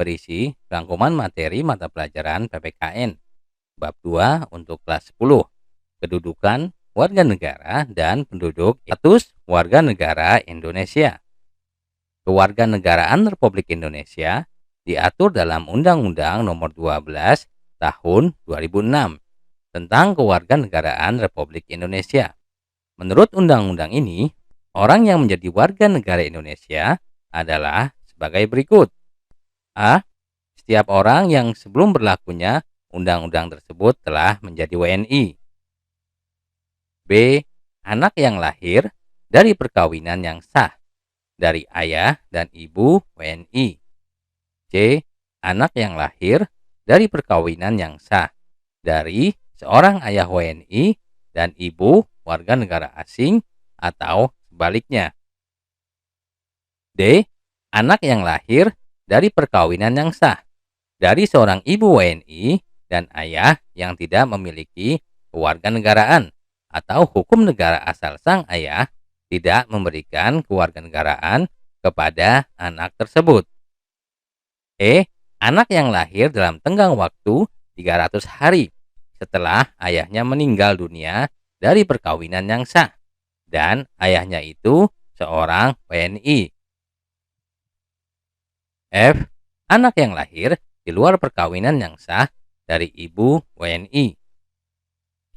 berisi rangkuman materi mata pelajaran PPKN. Bab 2 untuk kelas 10, kedudukan warga negara dan penduduk status warga negara Indonesia. Kewarganegaraan Republik Indonesia diatur dalam Undang-Undang Nomor 12 Tahun 2006 tentang Kewarganegaraan Republik Indonesia. Menurut undang-undang ini, orang yang menjadi warga negara Indonesia adalah sebagai berikut. A. Setiap orang yang sebelum berlakunya undang-undang tersebut telah menjadi WNI. B. Anak yang lahir dari perkawinan yang sah dari ayah dan ibu WNI. C. Anak yang lahir dari perkawinan yang sah dari seorang ayah WNI dan ibu warga negara asing atau sebaliknya. D. Anak yang lahir dari perkawinan yang sah dari seorang ibu WNI dan ayah yang tidak memiliki kewarganegaraan atau hukum negara asal sang ayah tidak memberikan kewarganegaraan kepada anak tersebut. E. Anak yang lahir dalam tenggang waktu 300 hari setelah ayahnya meninggal dunia dari perkawinan yang sah dan ayahnya itu seorang WNI. F. Anak yang lahir di luar perkawinan yang sah dari ibu WNI.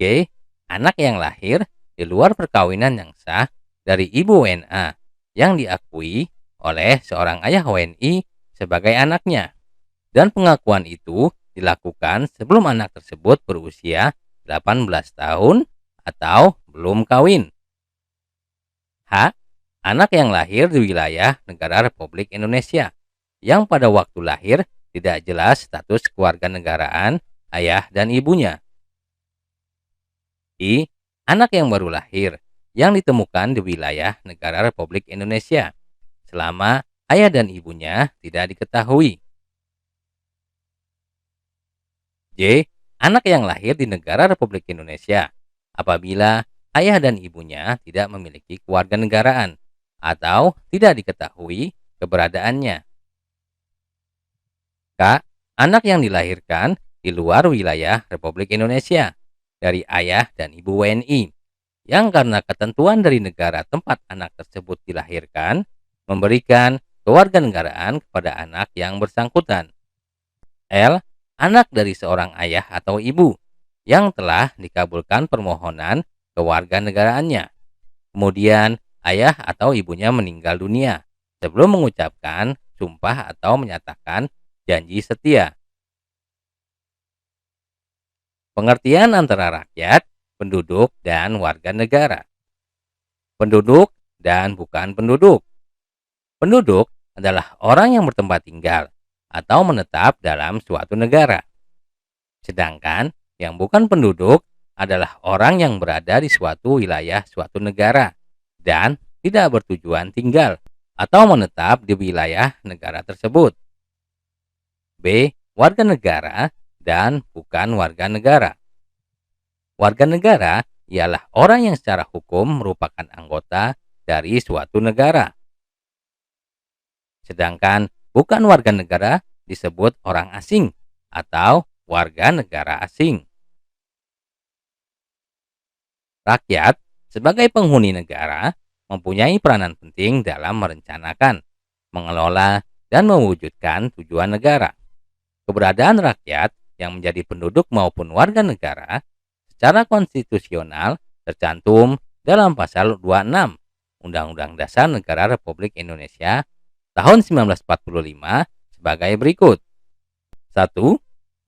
G. Anak yang lahir di luar perkawinan yang sah dari ibu WNA yang diakui oleh seorang ayah WNI sebagai anaknya, dan pengakuan itu dilakukan sebelum anak tersebut berusia 18 tahun atau belum kawin. H. Anak yang lahir di wilayah negara Republik Indonesia yang pada waktu lahir tidak jelas status kewarganegaraan ayah dan ibunya. I. Anak yang baru lahir yang ditemukan di wilayah negara Republik Indonesia selama ayah dan ibunya tidak diketahui. J. Anak yang lahir di negara Republik Indonesia apabila ayah dan ibunya tidak memiliki kewarganegaraan atau tidak diketahui keberadaannya. K. Anak yang dilahirkan di luar wilayah Republik Indonesia dari ayah dan ibu WNI yang karena ketentuan dari negara tempat anak tersebut dilahirkan memberikan kewarganegaraan kepada anak yang bersangkutan. L. Anak dari seorang ayah atau ibu yang telah dikabulkan permohonan kewarganegaraannya. Kemudian ayah atau ibunya meninggal dunia sebelum mengucapkan sumpah atau menyatakan janji setia. Pengertian antara rakyat, penduduk, dan warga negara. Penduduk dan bukan penduduk. Penduduk adalah orang yang bertempat tinggal atau menetap dalam suatu negara. Sedangkan yang bukan penduduk adalah orang yang berada di suatu wilayah suatu negara dan tidak bertujuan tinggal atau menetap di wilayah negara tersebut. B. Warga negara dan bukan warga negara. Warga negara ialah orang yang secara hukum merupakan anggota dari suatu negara. Sedangkan bukan warga negara disebut orang asing atau warga negara asing. Rakyat sebagai penghuni negara mempunyai peranan penting dalam merencanakan, mengelola, dan mewujudkan tujuan negara. Keberadaan rakyat yang menjadi penduduk maupun warga negara secara konstitusional tercantum dalam pasal 26 Undang-Undang Dasar Negara Republik Indonesia tahun 1945 sebagai berikut. 1.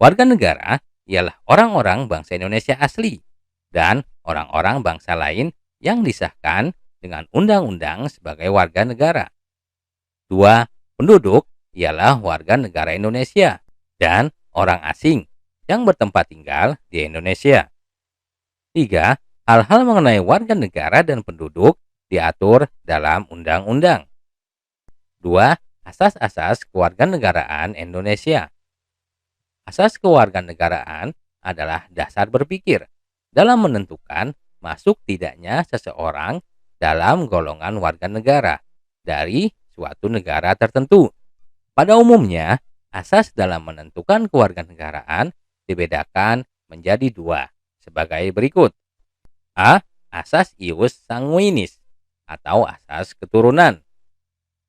Warga negara ialah orang-orang bangsa Indonesia asli dan orang-orang bangsa lain yang disahkan dengan undang-undang sebagai warga negara. 2. Penduduk ialah warga negara Indonesia dan orang asing yang bertempat tinggal di Indonesia. 3. Hal-hal mengenai warga negara dan penduduk diatur dalam undang-undang. 2. Asas-asas kewarganegaraan Indonesia. Asas kewarganegaraan adalah dasar berpikir dalam menentukan masuk tidaknya seseorang dalam golongan warga negara dari suatu negara tertentu. Pada umumnya, asas dalam menentukan kewarganegaraan dibedakan menjadi dua sebagai berikut. A. Asas ius sanguinis atau asas keturunan,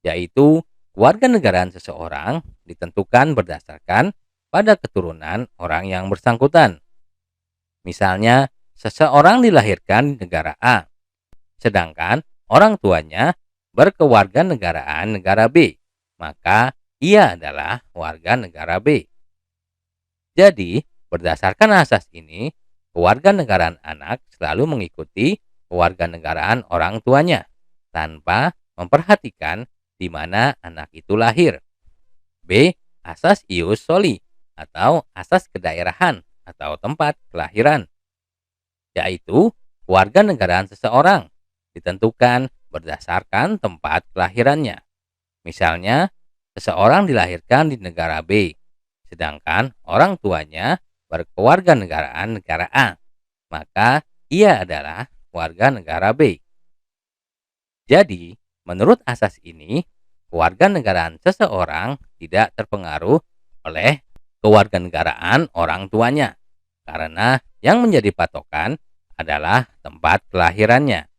yaitu kewarganegaraan seseorang ditentukan berdasarkan pada keturunan orang yang bersangkutan. Misalnya, seseorang dilahirkan di negara A, sedangkan orang tuanya berkewarganegaraan negara B, maka ia adalah warga negara B. Jadi, berdasarkan asas ini, kewarganegaraan anak selalu mengikuti kewarganegaraan orang tuanya tanpa memperhatikan di mana anak itu lahir. B. Asas ius soli atau asas kedaerahan atau tempat kelahiran, yaitu kewarganegaraan seseorang ditentukan berdasarkan tempat kelahirannya. Misalnya, seseorang dilahirkan di negara B, sedangkan orang tuanya berkewarganegaraan negara A, maka ia adalah warga negara B. Jadi, menurut asas ini, kewarganegaraan seseorang tidak terpengaruh oleh kewarganegaraan orang tuanya, karena yang menjadi patokan adalah tempat kelahirannya.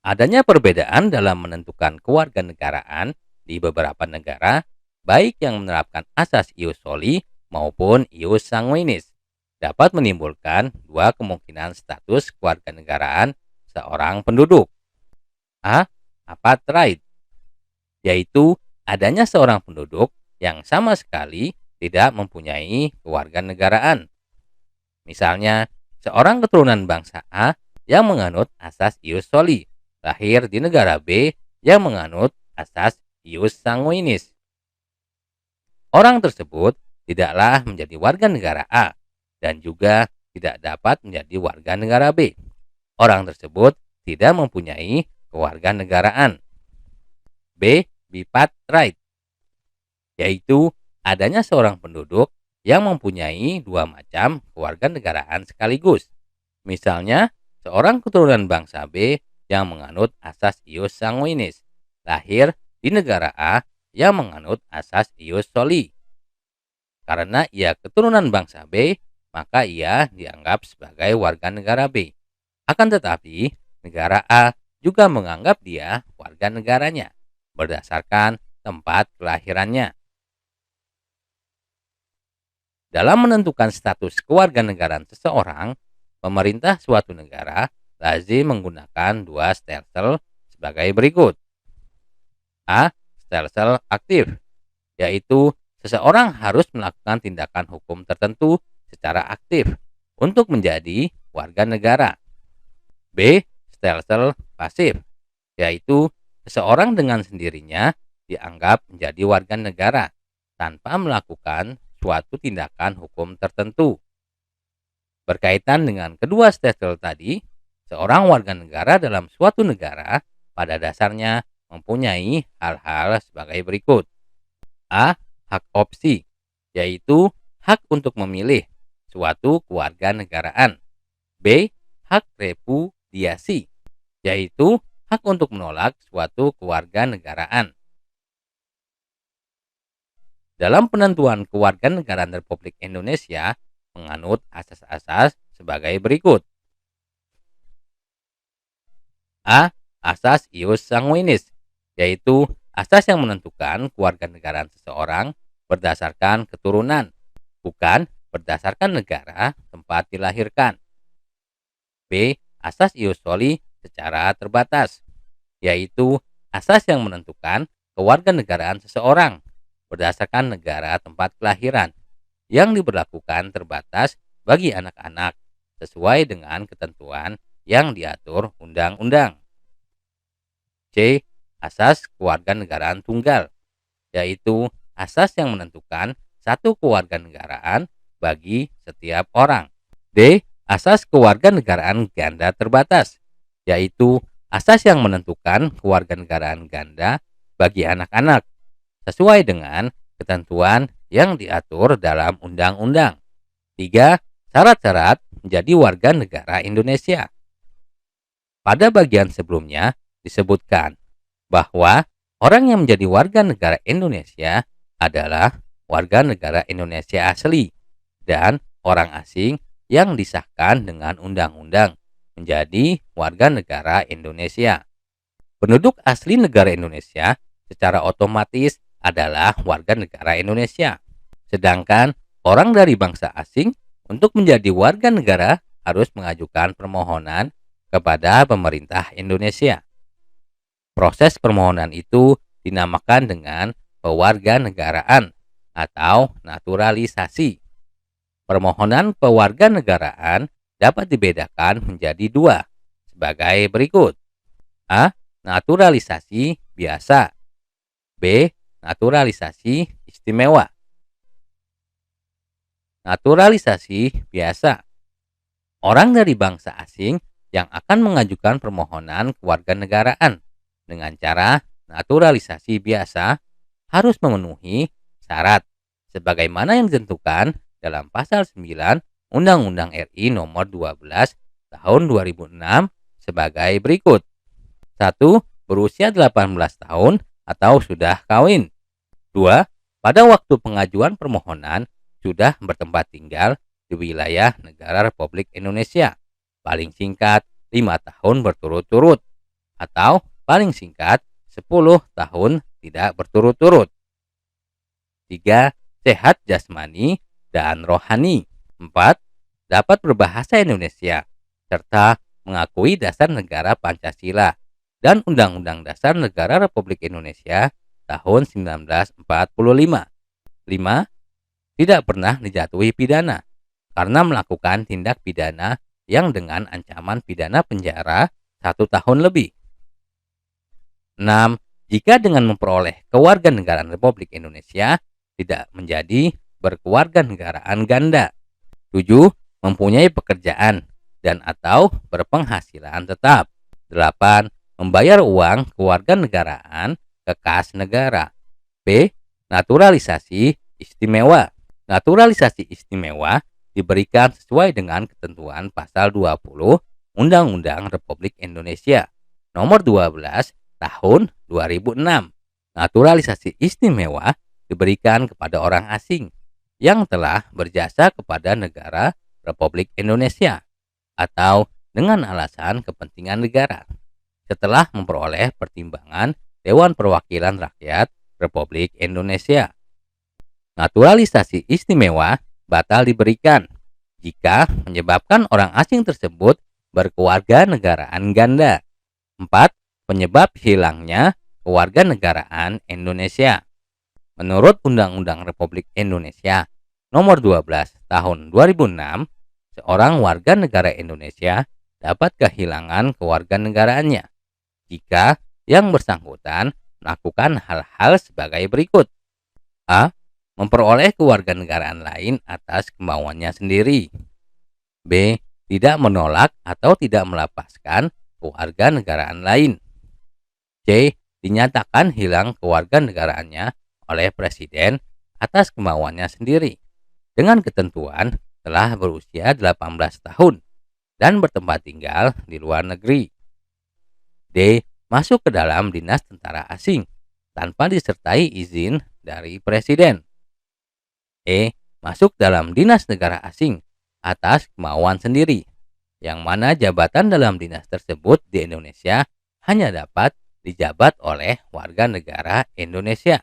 Adanya perbedaan dalam menentukan kewarganegaraan di beberapa negara, baik yang menerapkan asas ius soli maupun ius sanguinis, dapat menimbulkan dua kemungkinan status kewarganegaraan seorang penduduk. A. Apartheid, yaitu adanya seorang penduduk yang sama sekali tidak mempunyai kewarganegaraan. Misalnya, seorang keturunan bangsa A yang menganut asas ius soli lahir di negara B yang menganut asas ius sanguinis. Orang tersebut tidaklah menjadi warga negara A dan juga tidak dapat menjadi warga negara B. Orang tersebut tidak mempunyai kewarganegaraan. B. Bipartheid, yaitu adanya seorang penduduk yang mempunyai dua macam kewarganegaraan sekaligus. Misalnya, seorang keturunan bangsa B yang menganut asas ius sanguinis lahir di negara A yang menganut asas ius soli. Karena ia keturunan bangsa B, maka ia dianggap sebagai warga negara B. Akan tetapi, negara A juga menganggap dia warga negaranya berdasarkan tempat kelahirannya. Dalam menentukan status kewarganegaraan seseorang, pemerintah suatu negara lazim menggunakan dua stelsel sebagai berikut. A. Stelsel aktif, yaitu seseorang harus melakukan tindakan hukum tertentu secara aktif untuk menjadi warga negara. B. Stelsel pasif, yaitu seseorang dengan sendirinya dianggap menjadi warga negara tanpa melakukan suatu tindakan hukum tertentu. Berkaitan dengan kedua stelsel tadi, seorang warga negara dalam suatu negara pada dasarnya mempunyai hal-hal sebagai berikut. A. Hak opsi, yaitu hak untuk memilih suatu kewarganegaraan. B. Hak repudiasi, yaitu hak untuk menolak suatu kewarganegaraan. Dalam penentuan kewarganegaraan Republik Indonesia menganut asas-asas sebagai berikut. A. Asas ius sanguinis, yaitu asas yang menentukan kewarganegaraan seseorang berdasarkan keturunan, bukan berdasarkan negara tempat dilahirkan. B. Asas ius soli secara terbatas, yaitu asas yang menentukan kewarganegaraan seseorang berdasarkan negara tempat kelahiran yang diberlakukan terbatas bagi anak-anak sesuai dengan ketentuan yang diatur undang-undang. C. Asas kewarganegaraan tunggal, yaitu asas yang menentukan satu kewarganegaraan bagi setiap orang. D. Asas kewarganegaraan ganda terbatas, yaitu asas yang menentukan kewarganegaraan ganda bagi anak-anak sesuai dengan ketentuan yang diatur dalam undang-undang. 3. Syarat-syarat menjadi warga negara Indonesia. Pada bagian sebelumnya disebutkan bahwa orang yang menjadi warga negara Indonesia adalah warga negara Indonesia asli dan orang asing yang disahkan dengan undang-undang menjadi warga negara Indonesia. Penduduk asli negara Indonesia secara otomatis adalah warga negara Indonesia. Sedangkan orang dari bangsa asing untuk menjadi warga negara harus mengajukan permohonan kepada pemerintah Indonesia. Proses permohonan itu dinamakan dengan pewarganegaraan atau naturalisasi. Permohonan pewarganegaraan dapat dibedakan menjadi dua sebagai berikut. A. Naturalisasi biasa. B. Naturalisasi istimewa. Naturalisasi biasa. Orang dari bangsa asing yang akan mengajukan permohonan kewarganegaraan dengan cara naturalisasi biasa harus memenuhi syarat sebagaimana yang ditentukan dalam pasal 9 Undang-Undang RI nomor 12 tahun 2006 sebagai berikut. 1. Berusia 18 tahun atau sudah kawin. 2. Pada waktu pengajuan permohonan sudah bertempat tinggal di wilayah negara Republik Indonesia paling singkat 5 tahun berturut-turut atau paling singkat 10 tahun tidak berturut-turut. 3. Sehat jasmani dan rohani. 4. Dapat berbahasa Indonesia serta mengakui dasar negara Pancasila dan Undang-Undang Dasar Negara Republik Indonesia tahun 1945. 5. Tidak pernah dijatuhi pidana karena melakukan tindak pidana yang dengan ancaman pidana penjara 1 tahun lebih. 6. Jika dengan memperoleh kewarganegaraan Republik Indonesia tidak menjadi berkewarganegaraan ganda. 7. Mempunyai pekerjaan dan atau berpenghasilan tetap. 8. Membayar uang kewarganegaraan ke kas negara. B. Naturalisasi istimewa. Naturalisasi istimewa diberikan sesuai dengan ketentuan pasal 20 Undang-Undang Republik Indonesia nomor 12 tahun 2006. Naturalisasi istimewa diberikan kepada orang asing yang telah berjasa kepada negara Republik Indonesia atau dengan alasan kepentingan negara setelah memperoleh pertimbangan Dewan Perwakilan Rakyat Republik Indonesia. Naturalisasi istimewa batal diberikan jika menyebabkan orang asing tersebut berkewarganegaraan ganda. 4. Penyebab hilangnya kewarganegaraan Indonesia. Menurut Undang-Undang Republik Indonesia nomor 12 tahun 2006, seorang warga negara Indonesia dapat kehilangan kewarganegaraannya jika yang bersangkutan melakukan hal-hal sebagai berikut. A. Memperoleh kewarganegaraan lain atas kemauannya sendiri. B. Tidak menolak atau tidak melepaskan kewarganegaraan lain. C. Dinyatakan hilang kewarganegaraannya oleh Presiden atas kemauannya sendiri dengan ketentuan telah berusia 18 tahun dan bertempat tinggal di luar negeri. D. Masuk ke dalam dinas tentara asing tanpa disertai izin dari Presiden. E. Masuk dalam dinas negara asing atas kemauan sendiri, yang mana jabatan dalam dinas tersebut di Indonesia hanya dapat dijabat oleh warga negara Indonesia.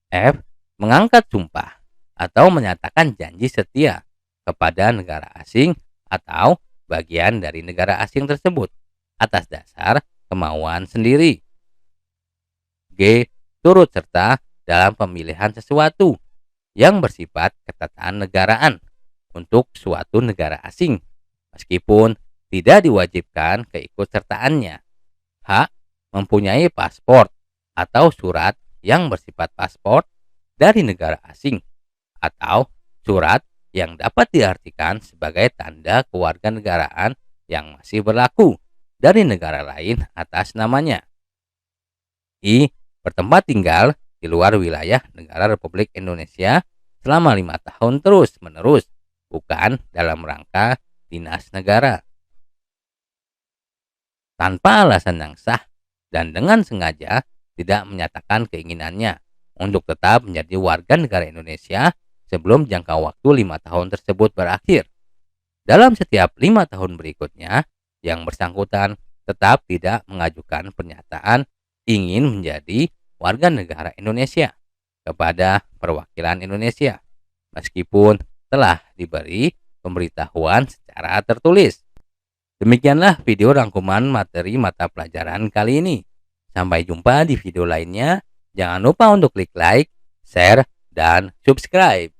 F. Mengangkat sumpah atau menyatakan janji setia kepada negara asing atau bagian dari negara asing tersebut atas dasar kemauan sendiri. G. Turut serta dalam pemilihan sesuatu yang bersifat ketatanegaraan untuk suatu negara asing meskipun tidak diwajibkan keikutsertaannya. H. Mempunyai paspor atau surat yang bersifat paspor dari negara asing atau surat yang dapat diartikan sebagai tanda kewarganegaraan yang masih berlaku dari negara lain atas namanya. I. Bertempat tinggal di luar wilayah negara Republik Indonesia selama 5 tahun terus-menerus, bukan dalam rangka dinas negara. Tanpa alasan yang sah dan dengan sengaja tidak menyatakan keinginannya untuk tetap menjadi warga negara Indonesia sebelum jangka waktu 5 tahun tersebut berakhir. Dalam setiap 5 tahun berikutnya, yang bersangkutan tetap tidak mengajukan pernyataan ingin menjadi warga negara Indonesia kepada perwakilan Indonesia, meskipun telah diberi pemberitahuan secara tertulis. Demikianlah video rangkuman materi mata pelajaran kali ini. Sampai jumpa di video lainnya. Jangan lupa untuk klik like, share, dan subscribe.